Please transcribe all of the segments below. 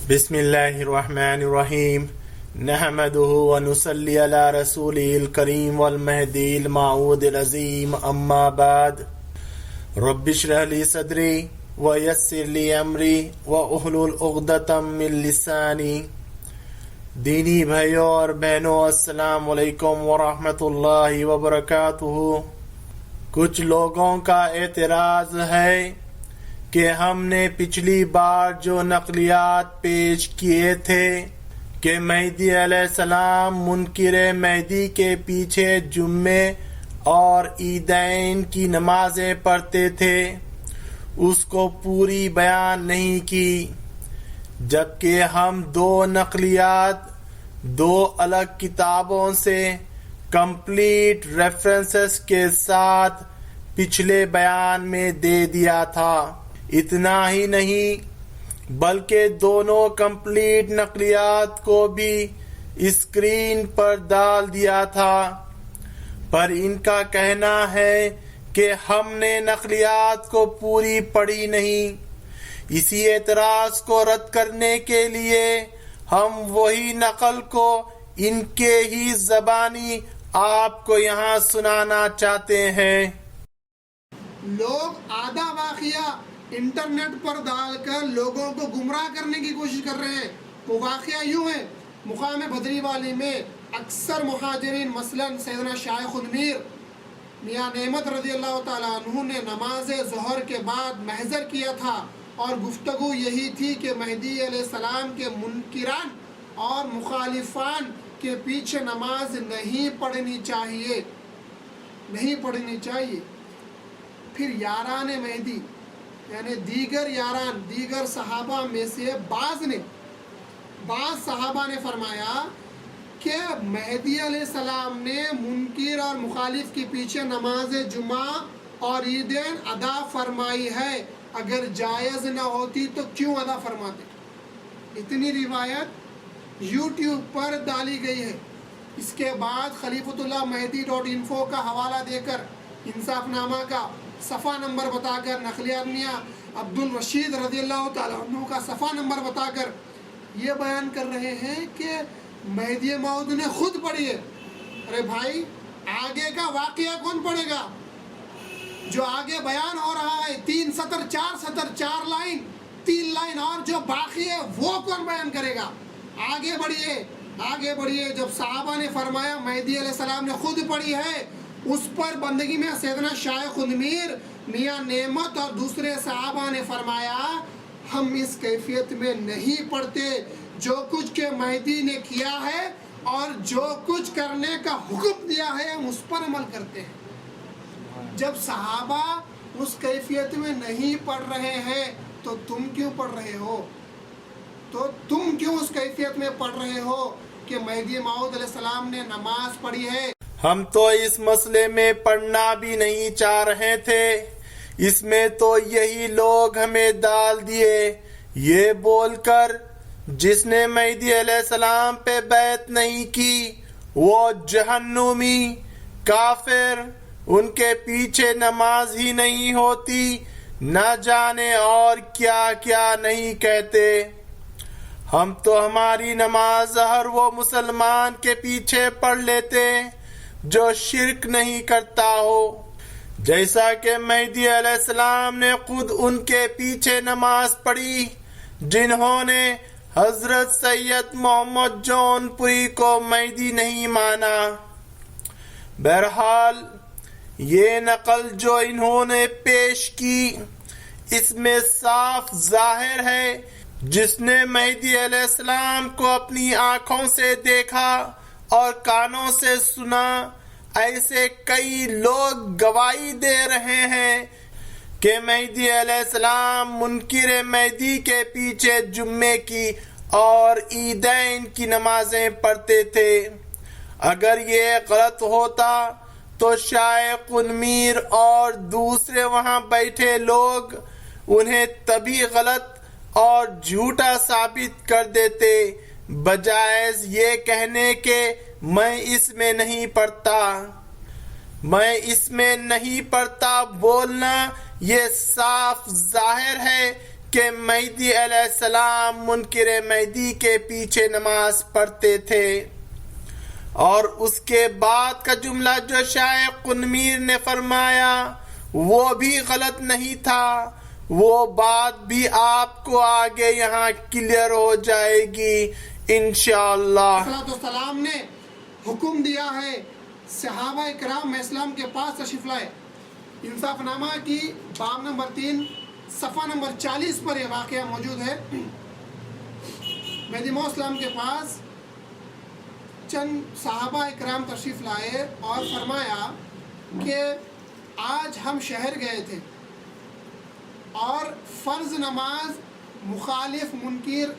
بسم اللہ الرحمن الرحیم نحمده ونصلی علی رسوله الکریم والمہدی الموعود العظیم اما بعد رب اشرح لی صدری ویسر لی امری واحلل عقدۃ من لسانی۔ دینی بھائیوں اور بہنوں، السلام علیکم ورحمۃ اللہ وبرکاتہ۔ کچھ لوگوں کا اعتراض ہے کہ ہم نے پچھلی بار جو نقلیات پیش کیے تھے کہ مہدی علیہ السلام منکر مہدی کے پیچھے جمعے اور عیدین کی نمازیں پڑھتے تھے، اس کو پوری بیان نہیں کی، جبکہ ہم دو نقلیات دو الگ کتابوں سے کمپلیٹ ریفرنسز کے ساتھ پچھلے بیان میں دے دیا تھا۔ اتنا ہی نہیں بلکہ دونوں کمپلیٹ نقلیات کو بھی اسکرین پر ڈال دیا تھا، پر ان کا کہنا ہے کہ ہم نے نقلیات کو پوری پڑھی نہیں۔ اسی اعتراض کو رد کرنے کے لیے ہم وہی نقل کو ان کے ہی زبانی آپ کو یہاں سنانا چاہتے ہیں۔ لوگ آدھا واقعہ انٹرنیٹ پر ڈال کر لوگوں کو گمراہ کرنے کی کوشش کر رہے ہیں۔ وہ واقعہ یوں ہے، مقام بدری والی میں اکثر مہاجرین مثلاً سیدنا شاہ خدمیر میاں نعمت رضی اللہ تعالیٰ عنہ نے نماز ظہر کے بعد محضر کیا تھا، اور گفتگو یہی تھی کہ مہدی علیہ السلام کے منکران اور مخالفان کے پیچھے نماز نہیں پڑھنی چاہیے۔ پھر یاران مہدی یعنی دیگر صحابہ میں سے بعض صحابہ نے فرمایا کہ مہدی علیہ السلام نے منکر اور مخالف کے پیچھے نماز جمعہ اور عیدین ادا فرمائی ہے، اگر جائز نہ ہوتی تو کیوں ادا فرماتے؟ اتنی روایت یوٹیوب پر ڈالی گئی ہے۔ اس کے بعد خلیفۃ اللہ مہدی .info کا حوالہ دے کر، انصاف نامہ کا صفحہ نمبر بتا کر، نقلیات میاں عبد الرشید رضی اللہ تعالیٰ عنہ کا صفحہ نمبر بتا کر یہ بیان کر رہے ہیں کہ مہدی موعود نے خود پڑھی ہے۔ ارے بھائی، آگے کا واقعہ کون پڑھے گا؟ جو آگے بیان ہو رہا ہے 3 سطر 4 سطر 4 لائن 3 لائن اور جو باقی ہے وہ کون بیان کرے گا؟ آگے بڑھیے۔ جب صحابہ نے فرمایا مہدی علیہ السلام نے خود پڑھی ہے، اس پر بندگی میں سیدنا شاہ خدمیر میاں نعمت اور دوسرے صحابہ نے فرمایا ہم اس کیفیت میں نہیں پڑھتے، جو کچھ کہ مہدی نے کیا ہے اور جو کچھ کرنے کا حکم دیا ہے ہم اس پر عمل کرتے ہیں۔ جب صحابہ اس کیفیت میں نہیں پڑھ رہے ہیں تو تم کیوں پڑھ رہے ہو؟ تم کیوں اس کیفیت میں پڑھ رہے ہو کہ مہدی موعود علیہ السلام نے نماز پڑھی ہے؟ ہم تو اس مسئلے میں پڑھنا بھی نہیں چاہ رہے تھے، اس میں تو یہی لوگ ہمیں ڈال دیے یہ بول کر جس نے مہدی علیہ السلام پہ بیعت نہیں کی وہ جہنمی کافر، ان کے پیچھے نماز ہی نہیں ہوتی، نہ جانے اور کیا کیا نہیں کہتے۔ ہم تو ہماری نماز ہر وہ مسلمان کے پیچھے پڑھ لیتے جو شرک نہیں کرتا ہو، جیسا کہ مہدی علیہ السلام نے خود ان کے پیچھے نماز پڑھی جنہوں نے حضرت سید محمد جون پوری کو مہدی نہیں مانا۔ بہرحال یہ نقل جو انہوں نے پیش کی اس میں صاف ظاہر ہے جس نے مہدی علیہ السلام کو اپنی آنکھوں سے دیکھا اور کانوں سے سنا، ایسے کئی لوگ گواہی دے رہے ہیں کہ مہدی علیہ السلام منکر مہدی کے پیچھے جمعے کی اور عیدین کی نمازیں پڑھتے تھے۔ اگر یہ غلط ہوتا تو شاہ خدمیر اور دوسرے وہاں بیٹھے لوگ انہیں تبھی غلط اور جھوٹا ثابت کر دیتے، بجائے یہ کہنے کہ میں اس میں نہیں پڑھتا بولنا یہ صاف ظاہر ہے کہ مہدی علیہ السلام منکر مہدی کے پیچھے نماز پڑھتے تھے۔ اور اس کے بعد کا جملہ جو شیخ قنمیر نے فرمایا وہ بھی غلط نہیں تھا، وہ بات بھی آپ کو آگے یہاں کلیئر ہو جائے گی انشاءاللہ۔ السلام نے حکم دیا ہے صحابہ کرام اسلام کے پاس تشریف لائے۔ انصاف نامہ کی باب نمبر 3 صفحہ نمبر 40 پر یہ واقعہ موجود ہے۔ مہدی موعود اسلام کے پاس چند صحابہ اکرام تشریف لائے اور فرمایا کہ آج ہم شہر گئے تھے اور فرض نماز مخالف منکر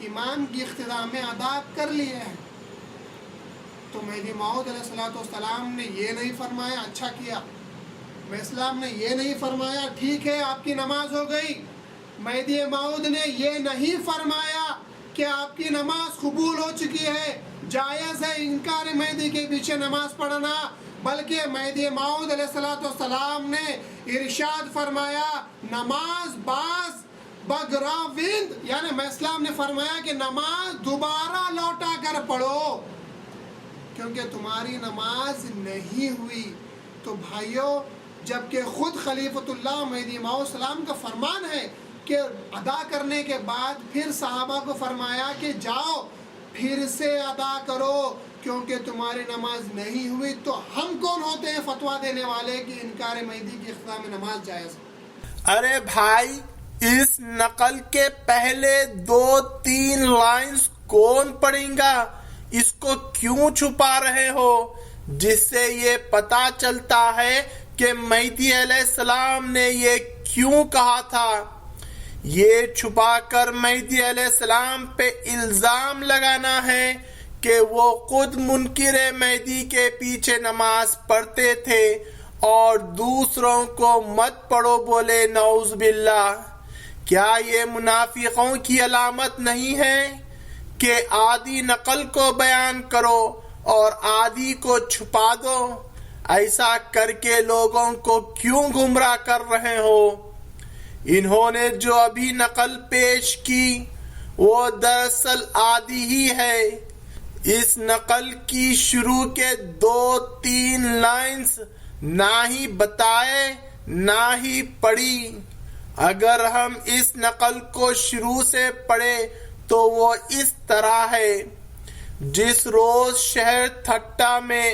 امام کی اقتداء میں ادا کر لیے ہیں۔ تو مہدی موعود علیہ السلام نے یہ نہیں فرمایا اچھا کیا، اسلام نے یہ نہیں فرمایا ٹھیک ہے آپ کی نماز ہو گئی، مہدی موعود نے یہ نہیں فرمایا کہ آپ کی نماز قبول ہو چکی ہے، جائز ہے انکار مہدی کے پیچھے نماز پڑھنا، بلکہ مہدی موعود علیہ السلام نے ارشاد فرمایا نماز باز بگراوند، یعنی اسلام نے فرمایا کہ نماز دوبارہ لوٹا کر پڑھو کیونکہ تمہاری نماز نہیں ہوئی۔ تو بھائیوں، جبکہ خود خلیفۃ اللہ مہدی موعود السلام کا فرمان ہے کہ ادا کرنے کے بعد پھر صحابہ کو فرمایا کہ جاؤ پھر سے ادا کرو کیونکہ تمہاری نماز نہیں ہوئی، تو ہم کون ہوتے ہیں فتویٰ دینے والے کہ انکار مہدی کی اقتداء میں نماز جائز ہے؟ ارے بھائی، اس نقل کے پہلے 2-3 لائنز کون پڑھیں گا؟ اس کو کیوں چھپا رہے ہو؟ جس سے یہ پتا چلتا ہے کہ مہدی علیہ السلام نے یہ کیوں کہا تھا۔ یہ چھپا کر مہدی علیہ السلام پہ الزام لگانا ہے کہ وہ خود منکر مہدی کے پیچھے نماز پڑھتے تھے اور دوسروں کو مت پڑھو بولے، نعوذ باللہ۔ کیا یہ منافقوں کی علامت نہیں ہے کہ آدھی نقل کو بیان کرو اور آدھی کو چھپا دو؟ ایسا کر کے لوگوں کو کیوں گمراہ کر رہے ہو؟ انہوں نے جو ابھی نقل پیش کی وہ دراصل آدھی ہی ہے۔ اس نقل کی شروع کے 2-3 لائنز نہ ہی بتائے نہ ہی پڑھی۔ اگر ہم اس نقل کو شروع سے پڑھے تو وہ اس طرح ہے: جس روز شہر تھٹا میں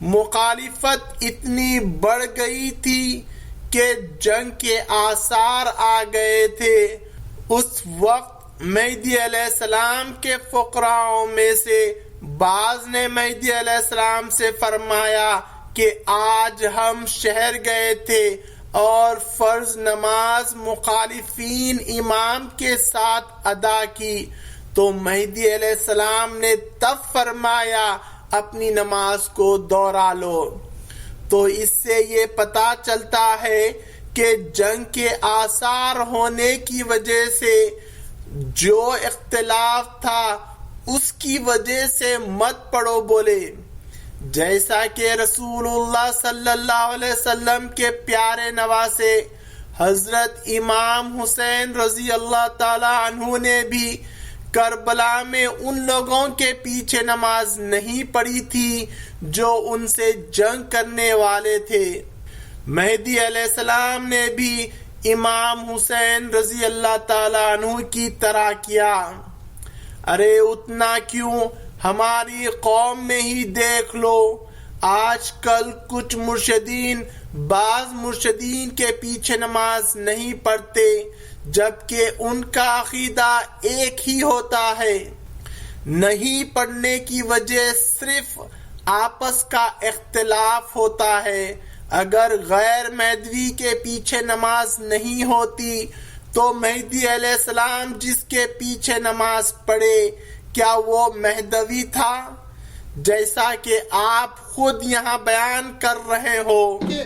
مخالفت اتنی بڑھ گئی تھی کہ جنگ کے آثار آ گئے تھے، اس وقت مہدی علیہ السلام کے فقراؤں میں سے بعض نے مہدی علیہ السلام سے فرمایا کہ آج ہم شہر گئے تھے اور فرض نماز مخالفین امام کے ساتھ ادا کی، تو مہدی علیہ السلام نے تب فرمایا اپنی نماز کو دوہرا لو۔ تو اس سے یہ پتا چلتا ہے کہ جنگ کے آثار ہونے کی وجہ سے جو اختلاف تھا اس کی وجہ سے مت پڑھو بولے، جیسا کہ رسول اللہ صلی اللہ علیہ وسلم کے پیارے نواسے حضرت امام حسین رضی اللہ تعالی عنہ نے بھی کربلا میں ان لوگوں کے پیچھے نماز نہیں پڑھی تھی جو ان سے جنگ کرنے والے تھے۔ مہدی علیہ السلام نے بھی امام حسین رضی اللہ تعالی عنہ کی طرح کیا۔ ارے اتنا کیوں، ہماری قوم میں ہی دیکھ لو، آج کل کچھ مرشدین بعض مرشدین کے پیچھے نماز نہیں پڑھتے جبکہ ان کا عقیدہ ایک ہی ہوتا ہے۔ نہیں پڑھنے کی وجہ صرف آپس کا اختلاف ہوتا ہے۔ اگر غیر مہدوی کے پیچھے نماز نہیں ہوتی تو مہدی علیہ السلام جس کے پیچھے نماز پڑھے کیا وہ مہدوی تھا؟ جیسا کہ آپ خود یہاں بیان کر رہے ہو کہ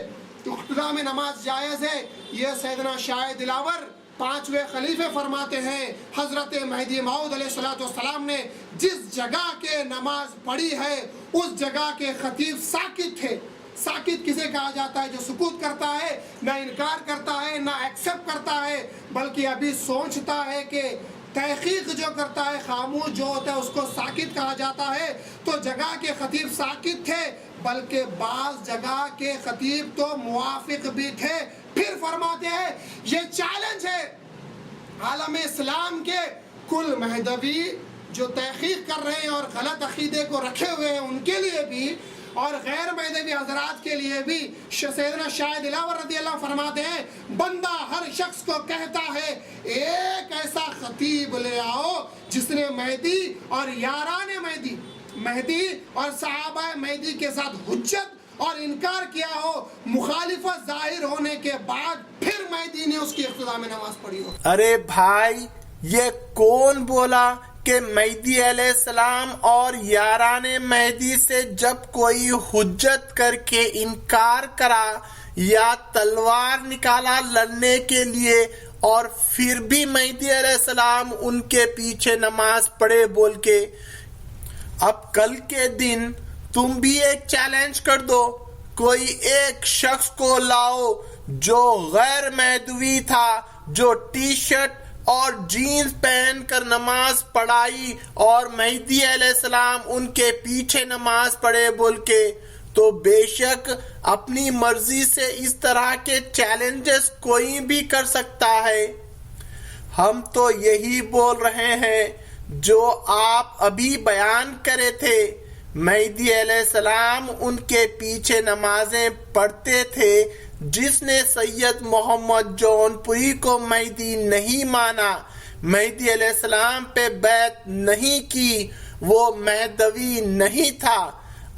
اقتداء میں نماز جائز ہے، یہ سیدنا شاہ دلاور 5ویں خلیفے فرماتے ہیں۔ حضرت مہدی موعود علیہ السلام نے جس جگہ کے نماز پڑھی ہے اس جگہ کے خطیب ساکت تھے، ساکت کسے کہا جاتا ہے؟ جو سکوت کرتا ہے، نہ انکار کرتا ہے، نہ ایکسیپٹ کرتا ہے، بلکہ ابھی سوچتا ہے کہ تحقیق جو کرتا ہے، خاموش جو ہوتا ہے اس کو ساکت کہا جاتا ہے۔ تو جگہ کے خطیب ساکت تھے، بلکہ بعض جگہ کے خطیب تو موافق بھی تھے۔ پھر فرماتے ہیں یہ چیلنج ہے عالم اسلام کے کل مہدوی جو تحقیق کر رہے ہیں اور غلط عقیدے کو رکھے ہوئے ہیں ان کے لیے بھی، اور غیر مہدوی حضرات کے لیے بھی۔ سیدنا شاہ دلاور رضی اللہ فرماتے ہیں بندہ ہر شخص کو کہتا ہے ایک ایسا خطیب لے آؤ جس نے مہدی اور یاران مہدی اور صحابہ مہدی کے ساتھ حجت اور انکار کیا ہو، مخالفت ظاہر ہونے کے بعد پھر مہدی نے اس کی اقتداء میں نماز پڑھی ہو۔ ارے بھائی، یہ کون بولا کہ مہدی علیہ السلام اور یاران مہدی سے جب کوئی حجت کر کے انکار کرا یا تلوار نکالا لڑنے کے لیے اور پھر بھی مہدی علیہ السلام ان کے پیچھے نماز پڑھے بول کے؟ اب کل کے دن تم بھی ایک چیلنج کر دو، کوئی ایک شخص کو لاؤ جو غیر مہدوی تھا، جو ٹی شرٹ اور جینز پہن کر نماز پڑھائی اور مہدی علیہ السلام ان کے پیچھے نماز پڑھے بول کے، تو بے شک اپنی مرضی سے اس طرح کے چیلنجز کوئی بھی کر سکتا ہے۔ ہم تو یہی بول رہے ہیں جو آپ ابھی بیان کرے تھے، مہدی علیہ السلام ان کے پیچھے نمازیں پڑھتے تھے۔ جس نے سید محمد جون پوری کو مہدی نہیں مانا، مہدی علیہ السلام پہ بیعت نہیں کی، وہ مہدوی نہیں تھا۔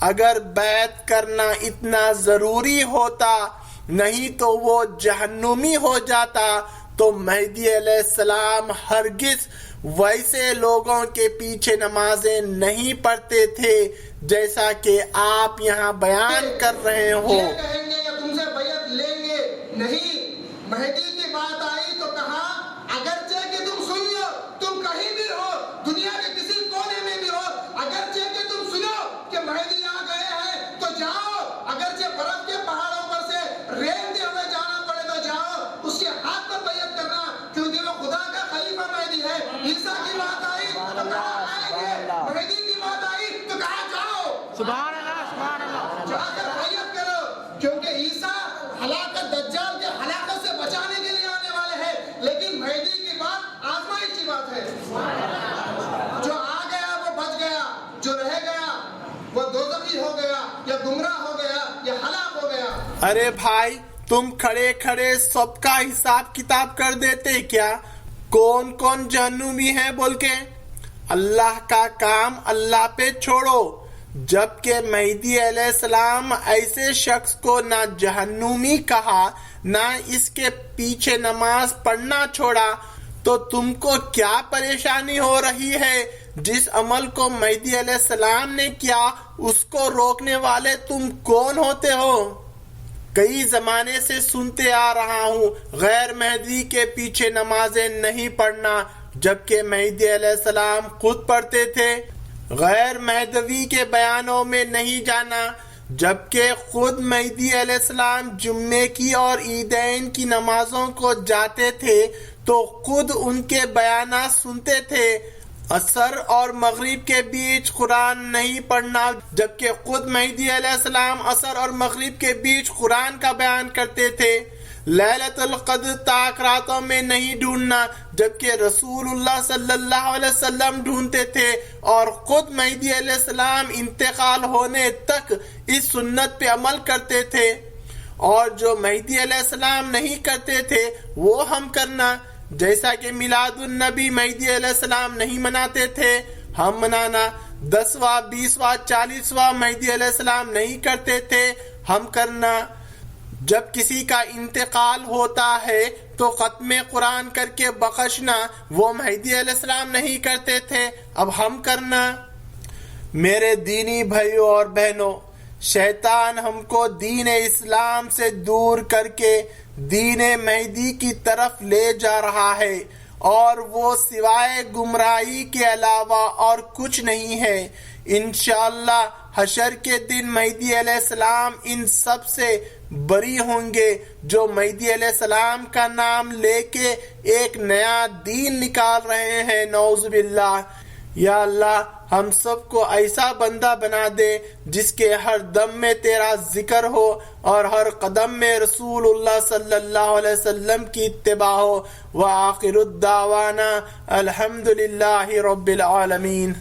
اگر بیعت کرنا اتنا ضروری ہوتا نہیں تو وہ جہنمی ہو جاتا، تو مہدی علیہ السلام ہرگز ویسے لوگوں کے پیچھے نمازیں نہیں پڑھتے تھے جیسا کہ آپ یہاں بیان کر رہے ہو۔ یہ کہیں گے یا تم سے بیعت لیں گے نہیں۔ مہدی کی بات آئی تو کہا اگرچہ کہ تم سن لو، تم کہیں بھی ہو، دنیا کے کسی کونے میں بھی ہو، اگرچہ کہ تم سنو کہ مہدی آ گئے ہیں تو جاؤ، اگرچہ برف کے پہاڑوں پر سے رینتے ہوئے جانا پڑے تو جاؤ، اس کے ہاتھ پر بیعت کرنا، کیونکہ وہ خدا کا خلیفہ مہدی ہے۔ عیسیٰ کی بات آئی تو کہا آئیں گے، مہدی کی بات آئی تو کہا جاؤ، سبحان اللہ، سبحان اللہ، جا کر بیعت کرو، کیونکہ عیسیٰ ہلاکت دجال کے ہلاکت سے بچانے کے لیے آنے والے ہیں، لیکن مہدی کی بات آزمائش کی بات ہے۔ جو آ گیا وہ بچ گیا، جو رہ گیا وہ دوزخی ہو گیا یا گمراہ ہو گیا یا ہلاک ہو گیا۔ ارے بھائی، تم کھڑے کھڑے سب کا حساب کتاب کر دیتے کیا؟ کون کون جہنمی ہیں بول کے؟ اللہ کا کام اللہ پہ چھوڑو۔ جبکہ مہدی علیہ السلام ایسے شخص کو نہ جہنمی کہا، نہ اس کے پیچھے نماز پڑھنا چھوڑا، تو تم کو کیا پریشانی ہو رہی ہے؟ جس عمل کو مہدی علیہ السلام نے کیا اس کو روکنے والے تم کون ہوتے ہو؟ کئی زمانے سے سنتے آ رہا ہوں غیر مہدی کے پیچھے نمازیں نہیں پڑھنا، جبکہ مہدی علیہ السلام خود پڑھتے تھے۔ غیر مہدوی کے بیانوں میں نہیں جانا، جبکہ خود مہدی علیہ السلام جمعے کی اور عیدین کی نمازوں کو جاتے تھے تو خود ان کے بیانات سنتے تھے۔ عصر اور مغرب کے بیچ قرآن نہیں پڑھنا، جبکہ خود مہدی علیہ السلام عصر اور مغرب کے بیچ قرآن کا بیان کرتے تھے۔ لیلۃ القدر تاک راتوں میں نہیں ڈھونڈنا، جبکہ رسول اللہ صلی اللہ علیہ وسلم ڈھونڈتے تھے، اور خود مہدی علیہ السلام انتقال ہونے تک اس سنت پہ عمل کرتے تھے۔ اور جو مہدی علیہ السلام نہیں کرتے تھے وہ ہم کرنا، جیسا کہ میلاد النبی مہدی علیہ السلام نہیں مناتے تھے، ہم منانا۔ 10واں 20واں 40واں مہدی علیہ السلام نہیں کرتے تھے، ہم کرنا۔ جب کسی کا انتقال ہوتا ہے تو ختم قرآن کر کے بخشنا، وہ مہدی علیہ السلام نہیں کرتے تھے، اب ہم کرنا۔ میرے دینی بھائیوں اور بہنوں، شیطان ہم کو دین اسلام سے دور کر کے دین مہدی کی طرف لے جا رہا ہے، اور وہ سوائے گمراہی کے علاوہ اور کچھ نہیں ہے۔ انشاءاللہ حشر کے دن مہدی علیہ السلام ان سب سے بری ہوں گے جو مہدی علیہ السلام کا نام لے کے ایک نیا دین نکال رہے ہیں، نعوذ باللہ۔ یا اللہ ہم سب کو ایسا بندہ بنا دے جس کے ہر دم میں تیرا ذکر ہو اور ہر قدم میں رسول اللہ صلی اللہ علیہ وسلم کی اتباع ہو۔ وآخر الدعوانا الحمدللہ رب العالمین۔